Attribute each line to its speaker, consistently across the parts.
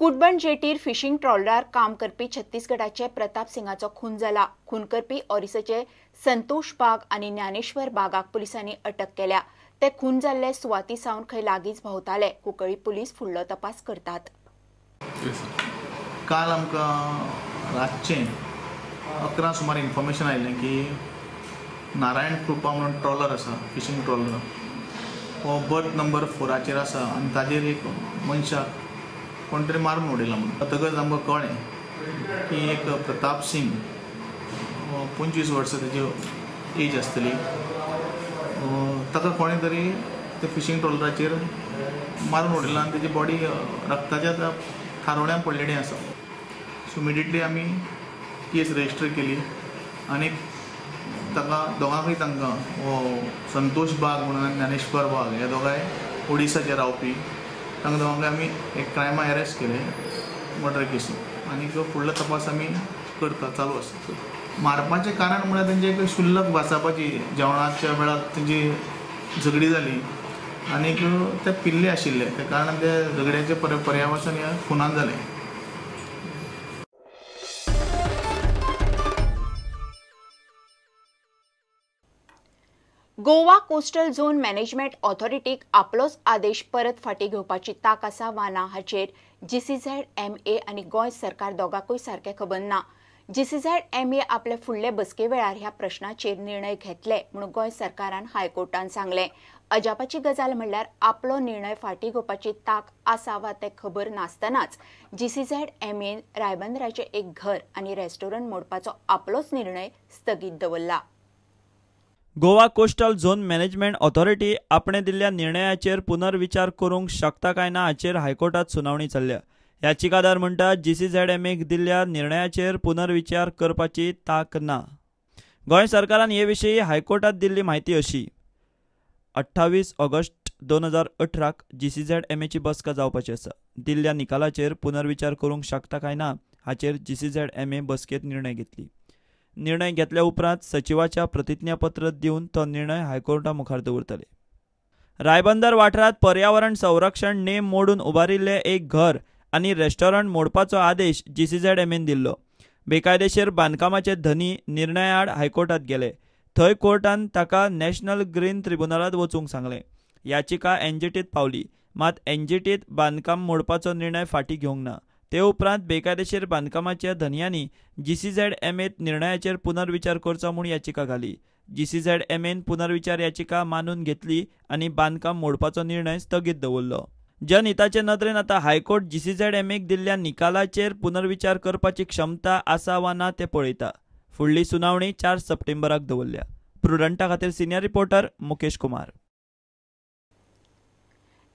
Speaker 1: कुडबन जेटीर fishing ट्रॉलरार काम करपी छत्तीसगडाचे प्रताप सिंगाचो खून जाला। खून करपी ओरिसाचे संतोष बाग आणि ज्ञानेश्वर बागाक पुलिसांनी अटक केल्या। ते खून जाल्ले सुवाती सावन खंय लागींच भोंवताले। कुंकळी पुलीस फुडलो तपास करतात।
Speaker 2: काल आमकां रातचे 11 सुमार इन्फॉर्मेशन आयिल्लें की नारायण कृपा म्हणून ट्रॉलर आसा, फिशिंग ट्रॉलर, हो बर्थ नंबर 4 आसा आनी ताजेर एक मनशाक कोण तरी मारून उडयला म्हणून तातूंत आमकां कळ्ळें की एक प्रताप सिंग 25 वर्सां तेजी एज आसतली। ताका कोणें तरी त्या फिशिंग ट्रॉलराचेर मारून उडयला आनी तेजी बॉडी रक्ताच्या थारोवण्यां पडलेली आसा। सो इमिडिएटली आमी केस रजिस्टर केली आनी ताका दोगांकय तांकां हो संतोष बाग म्हणून ज्ञानेश्वर बाग हे दोगांय ओडिसाचे रावपी तांकां दोगांकय आमी एक क्रायमा अरेस्ट केले मर्डर केसीन आनी फुडलो तपास आमी करता चालू आसा। मारपाचें कारण म्हळ्यार तेंचे एक शुल्लक भासापाची जेवणाच्या वेळार तेंची झगडी जाली आनीक ते पिल्ले आशिल्ले ते कारणान ते झगड्याचे पर्यावसन ह्या खुनान जालें।
Speaker 1: गोवा कोस्टल झोन मॅनेजमेंट ऑथॉरिटीक आपलोच आदेश परत फाटीं घेवपाची ताक आसा वा ना हाचेर GCZMA आनी गोंय सरकार दोगांकूय सारकें खबर ना। GCZMA आपले फुडले बसके वेळार ह्या प्रश्नाचेर निर्णय घेतले म्हणून गोंय सरकारान हायकोर्टान सांगलें। अजापाची गजाल म्हणल्यार आपलो निर्णय फाटीं घेवपाची ताक आसा वा तें खबर नासतनाच GCZMA रायबंदराचें एक घर आनी रेस्टॉरंट मोडपाचो आपलोच निर्णय स्थगीत दवरला।
Speaker 3: Goa coastal zone management authority आपणे दिल्ल्या निर्णयाचेर पुनर्विचार करूंक शकता काय ना हाचेर हायकोर्टात सुनावणी चल्ल्या। याचिकादार म्हणटात GCZMAक दिल्ल्या निर्णयाचेर पुनर्विचार करपाची ताक ना। गोंय सरकारान हे विशीं हायकोर्टात दिल्ली म्हायती अशी: 28 ऑगस्ट 2018 GCZMAची बसका जावपाची आसा। दिल्ल्या निकालाचेर पुनर्विचार करूंक शकता काय ना हाचेर GCZMA बसकेत निर्णय घेतली। निर्णय घेतल्या उपरांत सचिवाच्या प्रतिज्ञापत्र दिवन तो निर्णय हायकोर्टा मुखार दवरतले। रायबंदर वाठारात पर्यावरण संरक्षण नेम मोडून उबारिल्ले एक घर आनी रेस्टॉरंट मोडपाचो आदेश GCZMAन दिल्लो। बेकायदेशीर बांदकामाचे धनी निर्णया आड हायकोर्टात गेले। थंय कोर्टान ताका नॅशनल ग्रीन ट्रिब्युनलांत वचूंक सांगलें। याचिका NGTत पावली, मात NGTत बांदकाम मोडपाचो निर्णय फाटीं घेवंक ना। ते उपरांत बेकायदेशीर बांदकामाच्या धनयांनी GCZMAत निर्णयाचेर पुनर्विचार करचो म्हूण याचिका घाली। GCZMAन पुनर्विचार याचिका मानून घेतली आनी बांदकाम मोडपाचो निर्णय स्थगीत दवरलो। जनहिताचे नदरेन आतां हायकोर्ट GCZMAक दिल्ल्या निकालाचेर पुनर्विचार करपाची क्षमता आसा वा ना तें पळयता। फुडली सुनावणी 4 सप्टेंबराक दवरल्या। प्रुडंटा खातीर सिनियर रिपोर्टर मुकेश कुमार।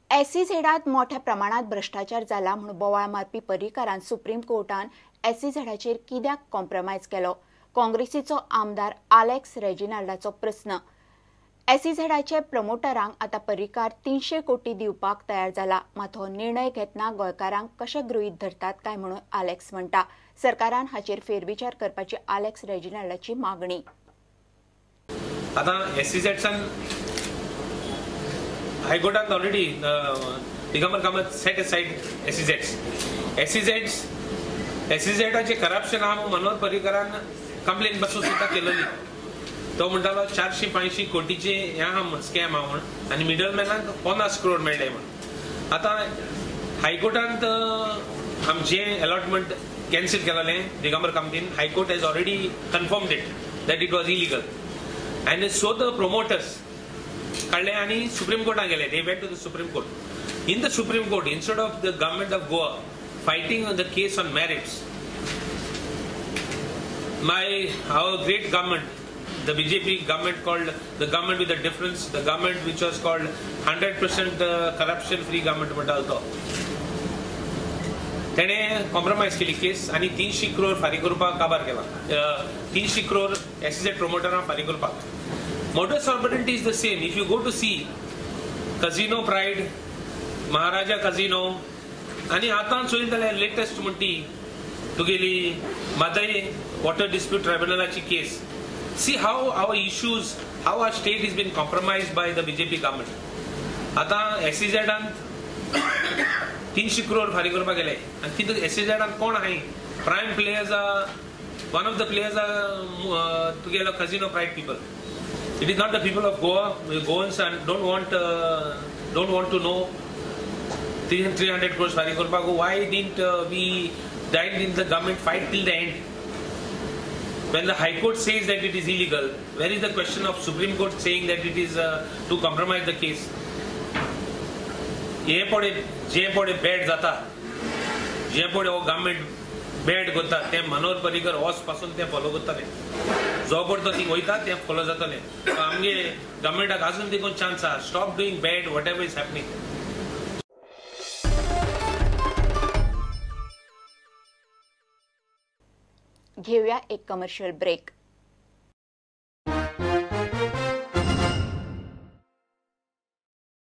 Speaker 1: SEZात मोठ्या प्रमाणात भ्रष्टाचार जाला म्हणून बोवाळ मारपी पर्रीकारान सुप्रीम कोर्टान SEZाचेर कित्याक कॉम्प्रमायज केलो? काँग्रेसीचो आमदार आलेक्स रेजिनाल्डाचो प्रस्न। SEZाचे प्रमोटरांक आतां पर्रीकार 300 कोटी दिवपाक तयार जाला, मात हो निर्णय घेतना गोंयकारांक कशें गृहीत धरतात काय म्हणून आलेक्स म्हणटा। सरकारान हाचेर फेरविचार करपाची आलेक्स रेजिनाल्डाची मागणी।
Speaker 4: आतां SEZसान हायकोर्टान already Digambar Kamat set aside SEZाचे करप्शन आहा म्हणून मनोहर पर्रीकारान कंप्लेन बसून सुद्धा केलेली। तो म्हणटालो 450 कोटीचे ह्या स्कॅम आहा म्हणून आनी मिडलमॅनाक 50 करोड मेळ्ळे म्हणून। आतां हायकोर्टांत आमचे अलॉटमेंट कॅन्सल केलेलें दिगंबर कामतीन। High court has already confirmed it that it was illegal and so the promoters काढले आणि सुप्रीम कोर्टात गेले। They went to the supreme court. In the supreme court, instead of the government of Goa fighting on the case on merits, our great government, the BJP government, called the government with a difference, the government which was called 100% corruption free government म्हणटालो तेणे compromise केली केस आणि 300 करोड फारीक करपाक काबार केला। 300 crore SEZ प्रोमोटरांक फारीक करपाक। Modus operandi is the same. If you go to see Casino Pride, Maharaja Casino, आणि आतां चोयली जाल्यार लेटेस्ट म्हणटी तुगेली मादय वॉटर डिस्प्यूट ट्रायब्युनलाची केस। See how our issues, how our state has been compromised by the BJP government. आता SEZांत 300 crore फारीक करपाक गेले आनी तितून SEZan कोण आहाय prime players one of the players are together casino pride people. It is not the people of Goa. Goans and don't want to know 300 crores Farik Korbago. Why didn't we died in the government fight till the end? When the High Court says that it is illegal, where is the question of Supreme Court saying that it is to compromise the case? जे पडे bad जाता, जे पडे हो government bad करता ते मनोहर पर्रीकर होस पासून ते फॉलो करतले. जो पडतो थिंग वयता ते फॉलो जातले. आमगे गव्हर्नमेंटाक अजून देखून चान्स आहा. Stop doing bad what ever is happening.
Speaker 1: घेऊया एक कमर्शियल ब्रेक.